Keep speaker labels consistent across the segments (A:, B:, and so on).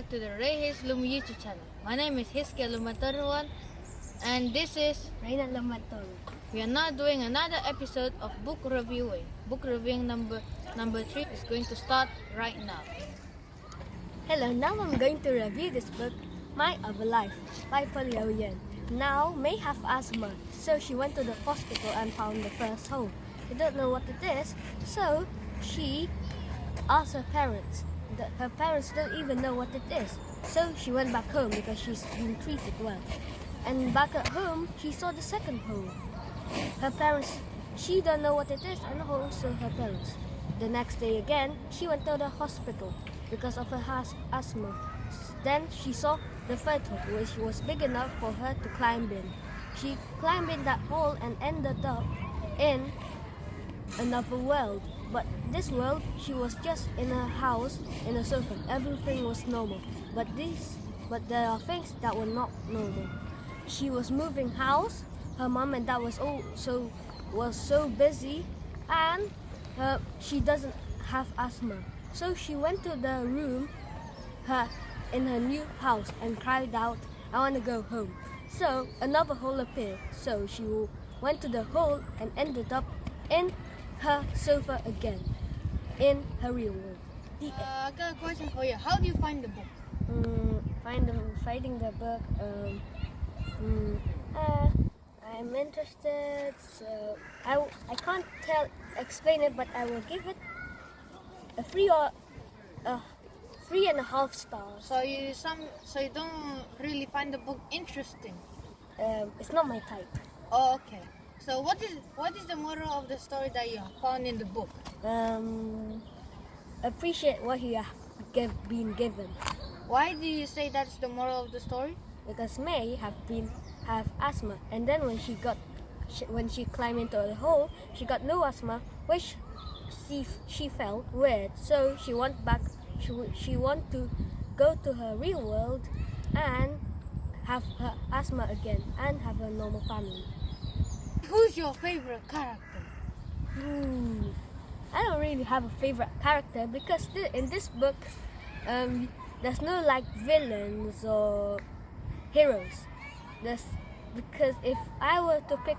A: back to the Ray His Lum YouTube channel. My name is Hiskia Lumataruan and this is
B: Reina Lumataru.
A: we are now doing another episode of book reviewing. Book reviewing number 3 is going to start right now.
B: Hello, now I'm going to review this book, My Other Life, by Liao Yan. Now, May have asthma, so she went to the hospital and found the first hole. She don't know what it is, so she asked her parents. Her parents don't even know what it is, so she went back home because she's been treated well. And back at home, she saw the second hole. Her parents, she don't know what it is, and also her parents. The next day again, she went to the hospital because of her asthma. Then she saw the third hole, which was big enough for her to climb in. She climbed in that hole and ended up in another world. But this world, she was just in a house, in a sofa. Everything was normal. But there are things that were not normal. She was moving house. Her mom and dad was so busy, and she doesn't have asthma. So she went to the room in her new house and cried out, "I want to go home." So another hole appeared. So she went to the hole and ended up in her sofa again, in her real world.
A: I got a question for you. How do you find the book?
B: Finding the book. I'm interested, so I can't explain it, but I will give it a 3.5 stars.
A: So you don't really find the book interesting.
B: It's not my type.
A: Oh, okay. So what is the moral of the story that you found in the book?
B: Appreciate what you have been given.
A: Why do you say that's the moral of the story?
B: Because May have asthma, and then when she climbed into the hole, she got no asthma, which she felt weird. So she went back. She want to go to her real world and have her asthma again and have a normal family.
A: Who's your favorite character?
B: I don't really have a favorite character because in this book, there's no like villains or heroes. Because if I were to pick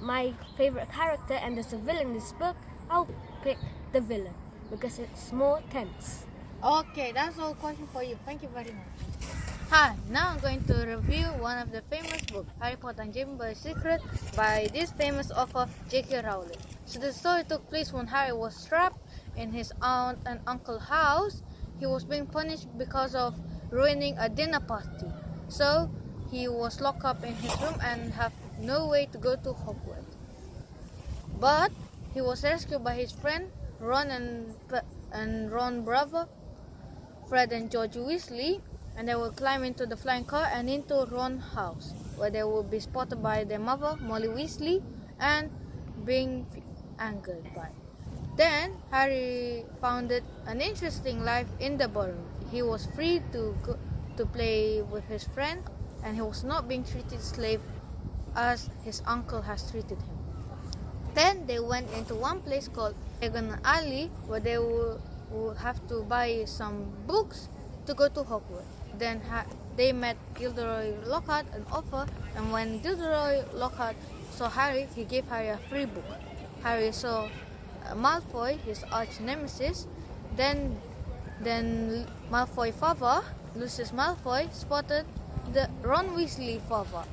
B: my favorite character and there's a villain in this book, I'll pick the villain because it's more tense.
A: Okay, that's all question for you. Thank you very much. Hi, now I'm going to review one of the famous books, Harry Potter and Chamber's Secret, by this famous author, JK Rowling. So the story took place when Harry was trapped in his aunt and uncle's house. He was being punished because of ruining a dinner party. So he was locked up in his room and have no way to go to Hogwarts. But he was rescued by his friend Ron and Ron brother, Fred and George Weasley, and they will climb into the flying car and into Ron's house, where they will be spotted by their mother, Molly Weasley, and being angered by. Then Harry found an interesting life in the burrow. He was free to play with his friend, and he was not being treated slave as his uncle has treated him. Then they went into one place called Diagon Alley, where they will have to buy some books to go to Hogwarts. Then they met Gilderoy Lockhart, an author, and when Gilderoy Lockhart saw Harry, he gave Harry a free book. Harry saw Malfoy, his arch nemesis. Then Malfoy father, Lucius Malfoy, spotted the Ron Weasley father,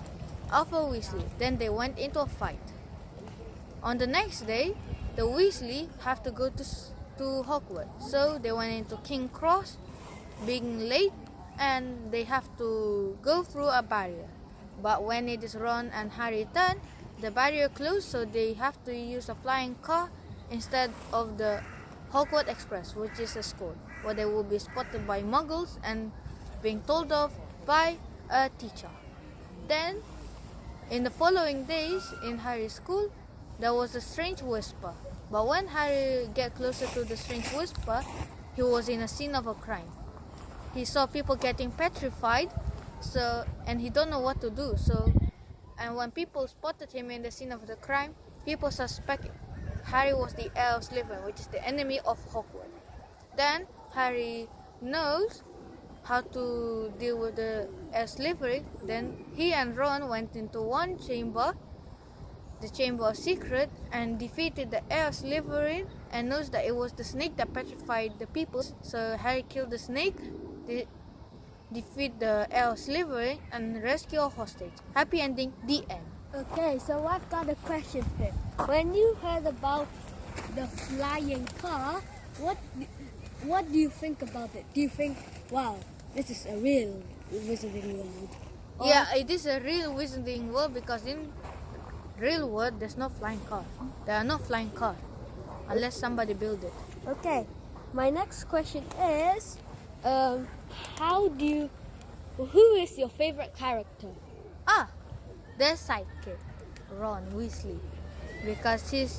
A: Arthur Weasley. Then they went into a fight. On the next day, the Weasley have to go to Hogwarts. So they went into King's Cross, being late, and they have to go through a barrier. But when it is Ron and Harry turn, the barrier closed, so they have to use a flying car instead of the Hogwarts Express, which is a school, where they will be spotted by muggles and being told off by a teacher. Then, in the following days in Harry's school, there was a strange whisper. But when Harry got closer to the strange whisper, he was in a scene of a crime. He saw people getting petrified, and he don't know what to do. And when people spotted him in the scene of the crime, people suspect Harry was the heir of Slytherin, which is the enemy of Hogwarts. Then Harry knows how to deal with the air slavery. Then he and Ron went into one chamber, the Chamber of Secret, and defeated the air slavery, and knows that it was the snake that petrified the people. So Harry killed the snake, defeat the air slavery, and rescue a hostage. Happy ending, the end.
B: Okay, so I've got a question here. When you heard about the flying car, what do you think about it? Do you think, wow, this is a real Wizarding World? Or-
A: Yeah, it is a real Wizarding World, because in real world there's no flying car. There are no flying cars unless somebody build it.
B: Okay, my next question is, who is your favorite character?
A: Their sidekick, Ron Weasley, because he's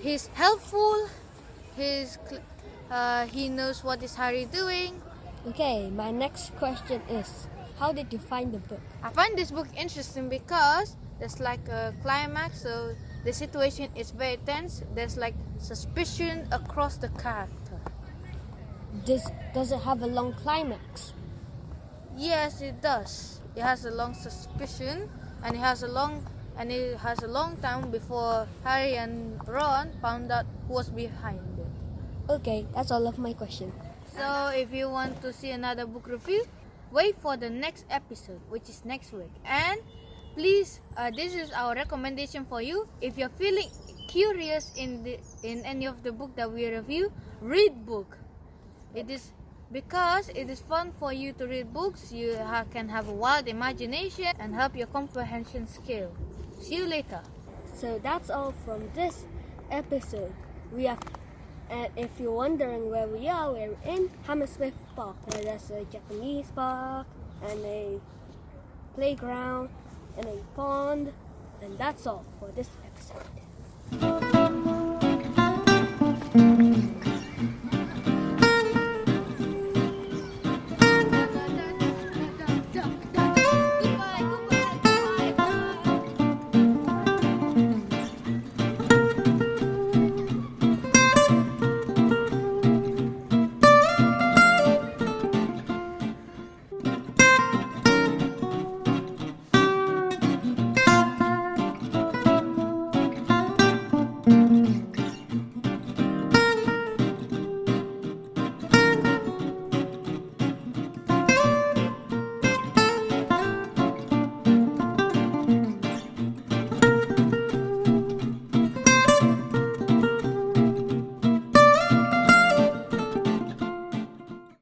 A: he's helpful. He knows what is Harry doing.
B: Okay, my next question is, how did you find the book?
A: I find this book interesting because there's like a climax, so the situation is very tense. There's like suspicion across the character.
B: Does it have a long climax?
A: Yes, it does. It has a long suspicion, and it has a long time before Harry and Ron found out who was behind it.
B: Okay, that's all of my questions.
A: So if you want to see another book review, wait for the next episode, which is next week. And please, this is our recommendation for you. If you're feeling curious in any of the book that we review, read book. It is because it is fun for you to read books. You can have a wild imagination and help your comprehension skill. See you later.
B: So that's all from this episode. And if you're wondering where we are, we're in Hammersmith Park. There's a Japanese park and a playground and a pond, and that's all for this episode.